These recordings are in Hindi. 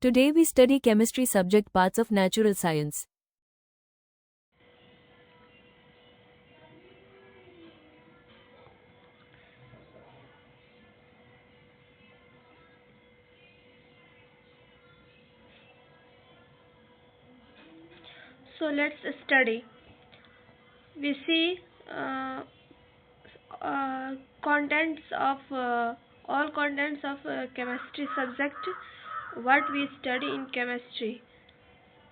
Today we study chemistry subject parts of natural science. So let's study. We see contents of all contents of chemistry subject. What we study in chemistry.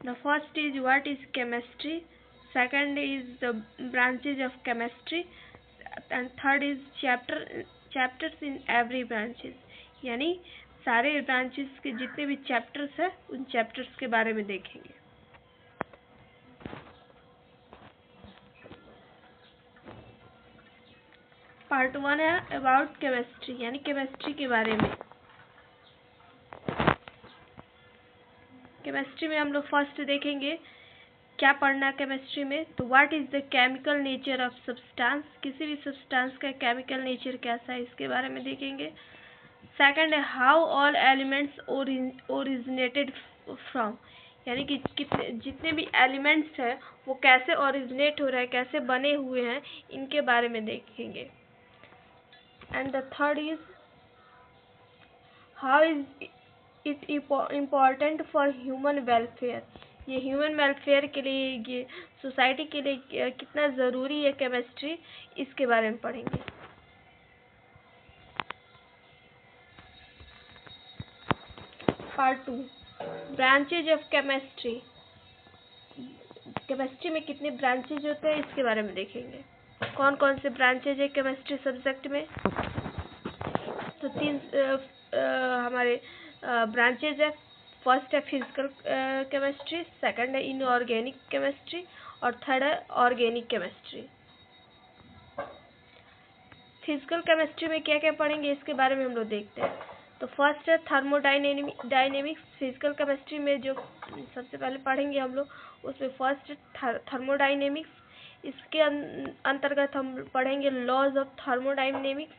The first is what is chemistry. Second is the branches of chemistry, and third is chapters in every branches. यानी सारे ब्रांचेस के जितने भी चैप्टर्स है उन चैप्टर्स के बारे में देखेंगे. पार्ट 1 है अबाउट केमिस्ट्री, यानी केमिस्ट्री के बारे में. केमिस्ट्री में हम लोग फर्स्ट देखेंगे क्या पढ़ना है केमिस्ट्री में. तो what is the chemical nature of substance, किसी भी सब्सटेंस का केमिकल नेचर कैसा है इसके बारे में देखेंगे. सेकंड है how all elements originated from, यानी कि कितने जितने भी एलिमेंट्स हैं वो कैसे ओरिजिनेट हो रहे हैं, कैसे बने हुए हैं, इनके बारे में देखेंगे. And the third is how is it important for human welfare, ये ह्यूमन वेलफेयर के लिए, ये सोसाइटी के लिए कितना ज़रूरी है केमिस्ट्री, इसके बारे में पढ़ेंगे. Part 2 branches of chemistry, chemistry में कितने ब्रांचेज होते हैं इसके बारे में देखेंगे. कौन कौन से ब्रांचेज है केमिस्ट्री सब्जेक्ट में. तो तीन हमारे ब्रांचेज है. फर्स्ट है फिजिकल केमिस्ट्री, सेकंड है इनऑर्गेनिक केमिस्ट्री और थर्ड है ऑर्गेनिक केमिस्ट्री. फिजिकल केमिस्ट्री में क्या क्या पढ़ेंगे इसके बारे में हम लोग देखते हैं. तो फर्स्ट है थर्मोडायनेमिक्स. फिजिकल केमिस्ट्री में जो सबसे पहले पढ़ेंगे हम लोग उसमें फर्स्ट थर्मोडायनेमिक्स. इसके अंतर्गत हम पढ़ेंगे लॉज ऑफ थर्मोडायनेमिक्स.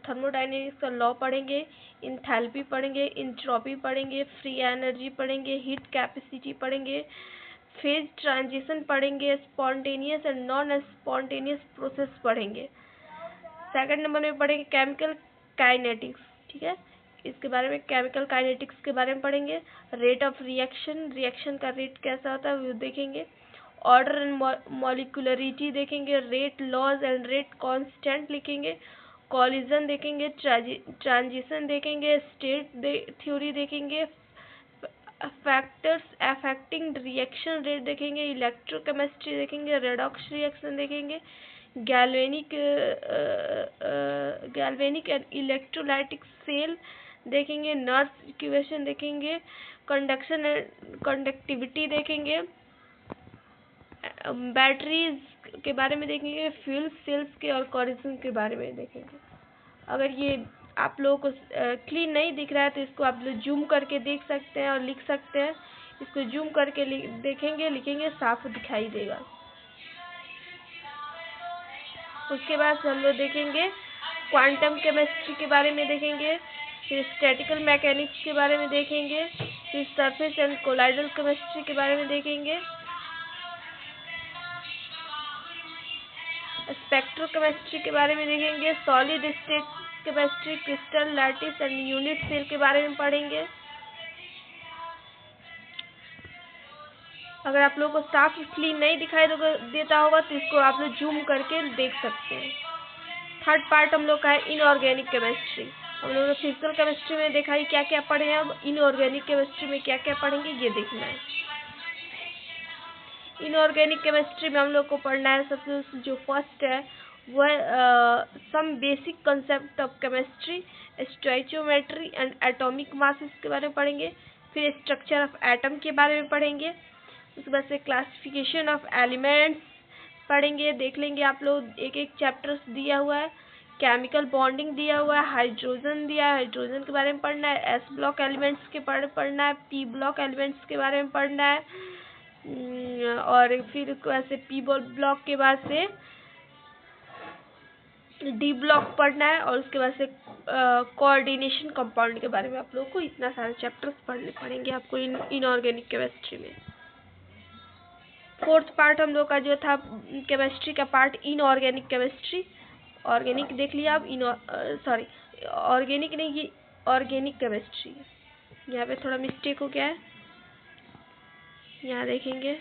थर्मोडायनेमिक्स का लॉ पढ़ेंगे, इंथैल्पी पढ़ेंगे, इंट्रोपी पढ़ेंगे, फ्री एनर्जी पढ़ेंगे, हीट कैपेसिटी पढ़ेंगे, फेज ट्रांजिशन पढ़ेंगे, spontaneous and non spontaneous process पढ़ेंगे. सेकंड नंबर में पढ़ेंगे केमिकल काइनेटिक्स. ठीक है, इसके बारे में केमिकल काइनेटिक्स के बारे में पढ़ेंगे. रेट ऑफ रिएक्शन, रिएक्शन का रेट कैसा होता है वो देखेंगे. ऑर्डर एंड मॉलिक्यूलरिटी देखेंगे. Rate laws and rate constant लिखेंगे. कॉलिजन देखेंगे, ट्रांजिशन देखेंगे, स्टेट थ्योरी देखेंगे, फैक्टर्स अफेक्टिंग रिएक्शन रेट देखेंगे, इलेक्ट्रोकेमिस्ट्री देखेंगे, रेडॉक्स रिएक्शन देखेंगे, गैल्वेनिक एंड इलेक्ट्रोलाइटिक सेल देखेंगे, नर्स इक्वेशन देखेंगे, कंडक्शन एंड कंडक्टिविटी देखेंगे, बैटरीज के बारे में देखेंगे, फ्यूल सेल्स के और कोरिजन के बारे में देखेंगे. अगर ये आप लोगों को क्लीन नहीं दिख रहा है तो इसको आप लोग जूम करके देख सकते हैं और लिख सकते हैं. इसको जूम करके देखेंगे, लिखेंगे, साफ दिखाई देगा. उसके बाद हम लोग देखेंगे क्वांटम केमिस्ट्री के बारे में देखेंगे, फिर स्टैटिकल मैकेनिक्स के बारे में देखेंगे, फिर सरफेस एंड कोलाइडल केमिस्ट्री के बारे में देखेंगे, स्पेक्ट्रोकेमिस्ट्री के बारे में देखेंगे, solid state chemistry, crystal lattice and unit cell के बारे में पढ़ेंगे. अगर आप लोगों को साफ क्लीन नहीं दिखाई देता होगा तो इसको आप लोग जूम करके देख सकते हैं. थर्ड पार्ट हम लोग का है इनऑर्गेनिक केमिस्ट्री. हम लोगों ने फिजिकल केमिस्ट्री में देखा ही क्या क्या पढ़े हैं, अब इनऑर्गेनिक केमिस्ट्री में क्या क्या पढ़ेंगे ये देखना है. इनऑर्गेनिक केमिस्ट्री में हम लोग को पढ़ना है सबसे जो फर्स्ट है वो है some basic concept of chemistry, stoichiometry and atomic masses के बारे में पढ़ेंगे. फिर स्ट्रक्चर ऑफ एटम के बारे में पढ़ेंगे. उसके बाद से क्लासिफिकेशन ऑफ एलिमेंट्स पढ़ेंगे. देख लेंगे आप लोग, एक एक चैप्टर्स दिया हुआ है. केमिकल बॉन्डिंग दिया हुआ है, हाइड्रोजन दिया है, हाइड्रोजन के बारे में पढ़ना है. एस ब्लॉक एलिमेंट्स के पढ़ना है, पी ब्लॉक एलिमेंट्स के बारे में पढ़ना है. और फिर वैसे पी ब्लॉक के बाद से डी ब्लॉक पढ़ना है और उसके बाद से कोऑर्डिनेशन कंपाउंड के बारे में आप लोगों को इतना सारे चैप्टर्स पढ़ने पड़ेंगे आपको इनऑर्गेनिक केमिस्ट्री में। फोर्थ पार्ट हम लोग का जो था केमिस्ट्री का पार्ट इनऑर्गेनिक केमिस्ट्री, ऑर्गेनिक देख लिया आप, सॉरी ऑर्गेनिक नहीं, ये ऑर्गेनिक केमिस्ट्री। यहाँ पे थोड़ा मिस्टेक हो गया है, यहाँ देखेंगे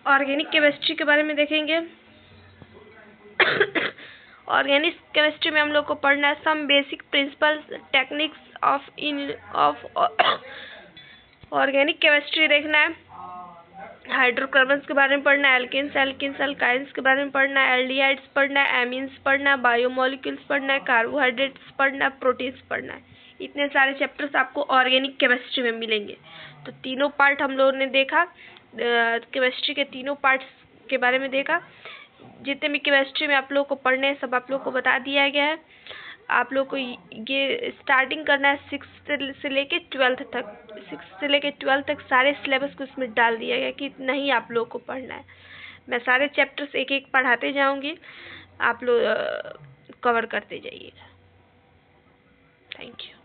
ऑर्गेनिक केमिस्ट्री के बारे में देखेंगे। ऑर्गेनिक केमिस्ट्री में हम लोग को पढ़ना है some basic principles techniques of organic chemistry देखना है। हाइड्रोकार्बन्स के बारे में पढ़ना है, एल्केन्स अल्काइंस के बारे में पढ़ना है, एल्डिहाइड्स पढ़ना है, एमीन्स पढ़ना है, बायोमोलिक्यूल्स पढ़ना है, कार्बोहाइड्रेट्स पढ़ना है, प्रोटीन्स पढ़ना है। इतने सारे चैप्टर्स आपको ऑर्गेनिक केमिस्ट्री में मिलेंगे। तो तीनों पार्ट हम लोगों ने देखा, केमिस्ट्री के तीनों पार्ट्स के बारे में देखा। जितने भी केमिस्ट्री में आप लोग को पढ़ने हैं सब आप लोग को बता दिया गया है। आप लोग को ये स्टार्टिंग करना है 6th से लेके 12th तक, 6th से लेके 12th तक सारे सिलेबस को इसमें डाल दिया गया कि इतना ही आप लोग को पढ़ना है। मैं सारे चैप्टर्स एक एक पढ़ाते जाऊंगी, आप लोग कवर करते जाइएगा। Thank you.